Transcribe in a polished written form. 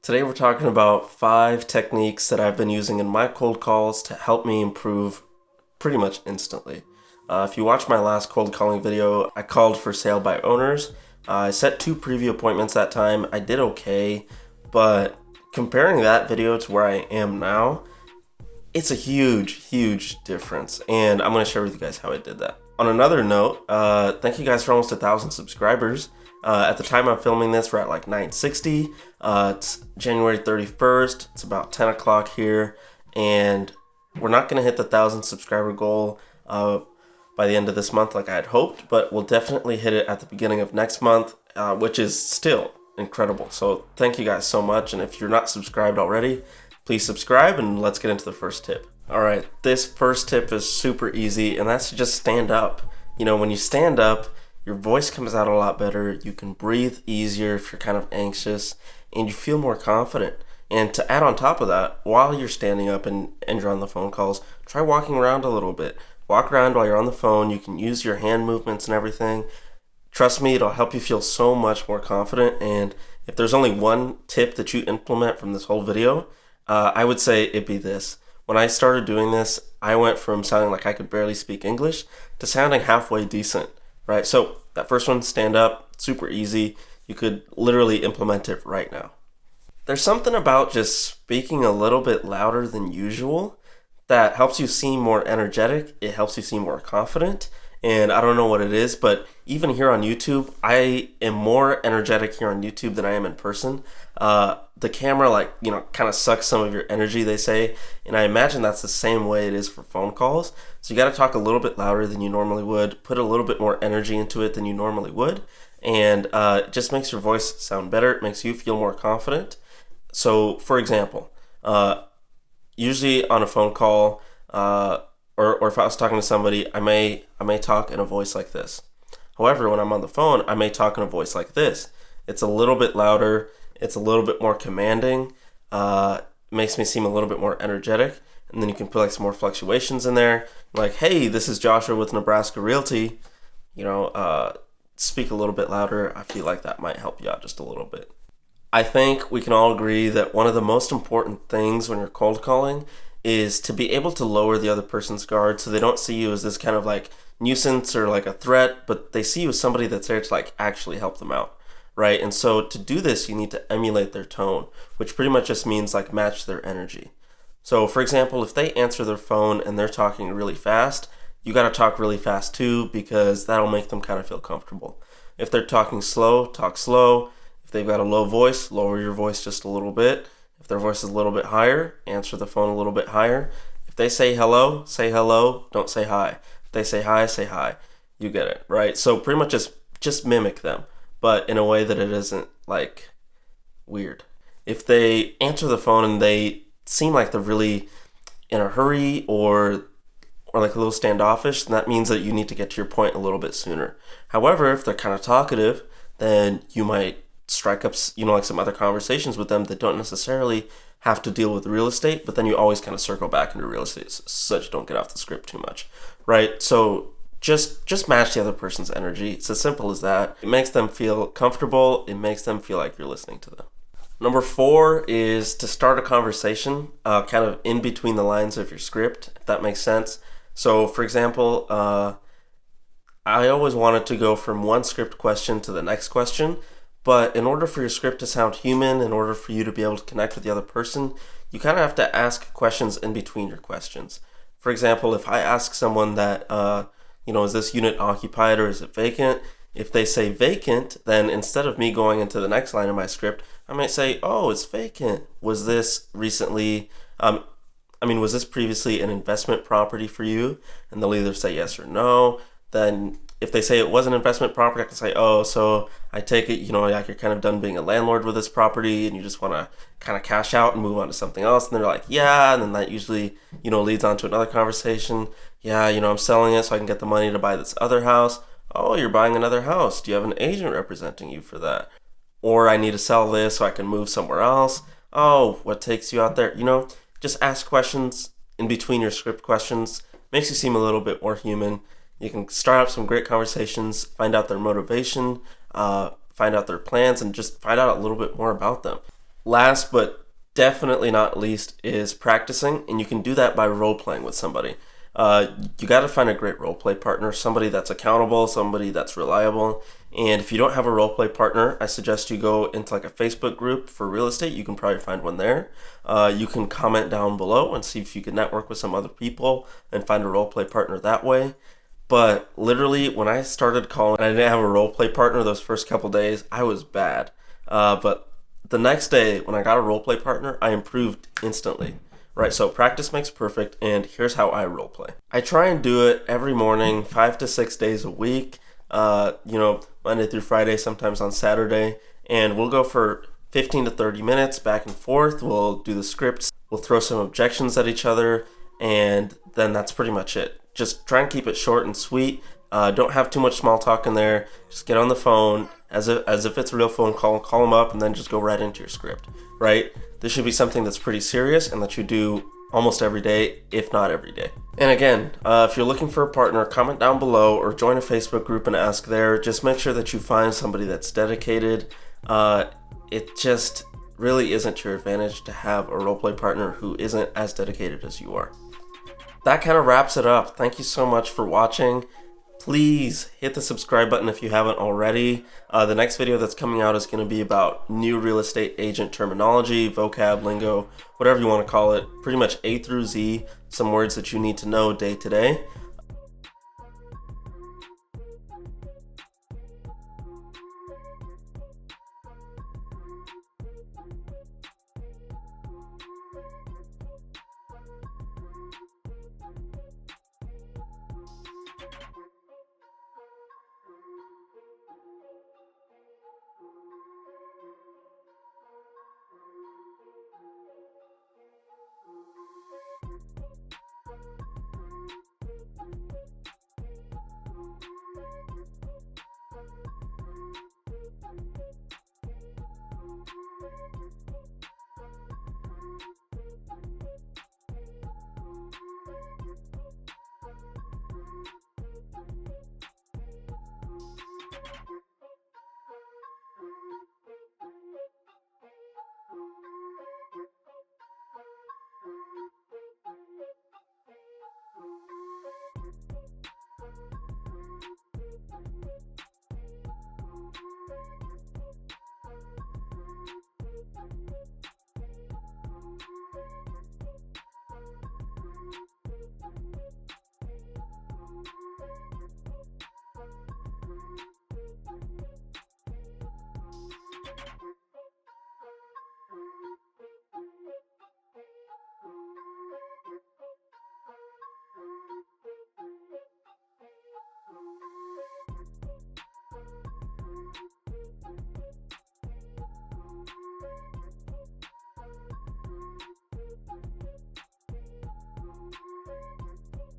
Today we're talking about 5 techniques that I've been using in my cold calls to help me improve pretty much instantly. If you watched my last cold calling video, I called for sale by owners. I set 2 preview appointments that time. I did okay, but comparing that video to where I am now, it's a huge difference, and I'm going to share with you guys how I did that. On another note, thank you guys for almost 1,000 subscribers. At the time I'm filming this, we're at like 960. It's January 31st. It's about 10 o'clock here, and we're not going to hit the 1,000 subscriber goal by the end of this month like I had hoped, but we'll definitely hit it at the beginning of next month, which is still incredible. So thank you guys so much, and if you're not subscribed already, please subscribe, and let's get into the first tip. All right, this first tip is super easy, and that's to just stand up. You know, when you stand up, your voice comes out a lot better. You can breathe easier if you're kind of anxious, and you feel more confident. And to add on top of that, while you're standing up and you're on the phone calls, try walking around a little bit. Walk around while you're on the phone. You can use your hand movements and everything. Trust me, it'll help you feel so much more confident. And if there's only one tip that you implement from this whole video, I would say it'd be this. When I started doing this, I went from sounding like I could barely speak English to sounding halfway decent, right? So that first one, stand up, super easy. You could literally implement it right now. There's something about just speaking a little bit louder than usual that helps you seem more energetic. It helps you seem more confident. And I don't know what it is, but even here on YouTube, I am more energetic here on YouTube than I am in person. The camera, kind of sucks some of your energy, they say. And I imagine that's the same way it is for phone calls. So you got to talk a little bit louder than you normally would, put a little bit more energy into it than you normally would. And it just makes your voice sound better. It makes you feel more confident. So, for example, usually on a phone call, or if I was talking to somebody, I may talk in a voice like this. However, when I'm on the phone, I may talk in a voice like this. It's a little bit louder. It's a little bit more commanding. Makes me seem a little bit more energetic. And then you can put like some more fluctuations in there. Like, hey, this is Joshua with Nebraska Realty. Speak a little bit louder. I feel like that might help you out just a little bit. I think we can all agree that one of the most important things when you're cold calling is to be able to lower the other person's guard so they don't see you as this kind of like nuisance or like a threat, but they see you as somebody that's there to like actually help them out, right? And so to do this, you need to emulate their tone, which pretty much just means like match their energy. So for example, if they answer their phone and they're talking really fast, you got to talk really fast too, because that'll make them kind of feel comfortable. If they're talking slow, talk slow. If they've got a low voice, lower your voice just a little bit. If their voice is a little bit higher, answer the phone a little bit higher. If they say hello, don't say hi. If they say hi. You get it, right? So pretty much just mimic them, but in a way that it isn't like weird. If they answer the phone and they seem like they're really in a hurry or like a little standoffish, then that means that you need to get to your point a little bit sooner. However, if they're kind of talkative, then you might strike up, like some other conversations with them that don't necessarily have to deal with real estate, but then you always kind of circle back into real estate so that you don't get off the script too much, right? So just match the other person's energy. It's as simple as that. It makes them feel comfortable. It makes them feel like you're listening to them. Number 4 is to start a conversation kind of in between the lines of your script, if that makes sense. So for example, I always wanted to go from one script question to the next question. But in order for your script to sound human, in order for you to be able to connect with the other person, you kind of have to ask questions in between your questions. For example, if I ask someone that, is this unit occupied or is it vacant? If they say vacant, then instead of me going into the next line of my script, I might say, oh, it's vacant. Was this recently, was this previously an investment property for you? And they'll either say yes or no. Then if they say it was an investment property, I can say, oh, so I take it, like you're kind of done being a landlord with this property and you just want to kind of cash out and move on to something else. And they're like, yeah. And then that usually, leads on to another conversation. Yeah, I'm selling it so I can get the money to buy this other house. Oh, you're buying another house. Do you have an agent representing you for that? Or I need to sell this so I can move somewhere else. Oh, what takes you out there? Just ask questions in between your script questions. Makes you seem a little bit more human. You can start up some great conversations, find out their motivation, find out their plans, and just find out a little bit more about them. Last but definitely not least is practicing, and you can do that by role playing with somebody. You got to find a great role play partner, somebody that's accountable, somebody that's reliable. And if you don't have a role play partner, I suggest you go into like a Facebook group for real estate. You can probably find one there. You can comment down below and see if you can network with some other people and find a role play partner that way. But literally, when I started calling and I didn't have a role play partner those first couple days, I was bad. But the next day, when I got a role play partner, I improved instantly. Right, so practice makes perfect, and here's how I role play. I try and do it every morning, 5 to 6 days a week. Monday through Friday, sometimes on Saturday, and we'll go for 15 to 30 minutes back and forth. We'll do the scripts. We'll throw some objections at each other, and then that's pretty much it. Just try and keep it short and sweet. Don't have too much small talk in there. Just get on the phone as if it's a real phone call. Call them up, and then just go right into your script. Right? This should be something that's pretty serious and that you do almost every day, if not every day. And again, if you're looking for a partner, comment down below or join a Facebook group and ask there. Just make sure that you find somebody that's dedicated. It just really isn't to your advantage to have a roleplay partner who isn't as dedicated as you are. That kind of wraps it up. Thank you so much for watching. Please hit the subscribe button if you haven't already. The next video that's coming out is going to be about new real estate agent terminology, vocab, lingo, whatever you want to call it. Pretty much A through Z, some words that you need to know day to day.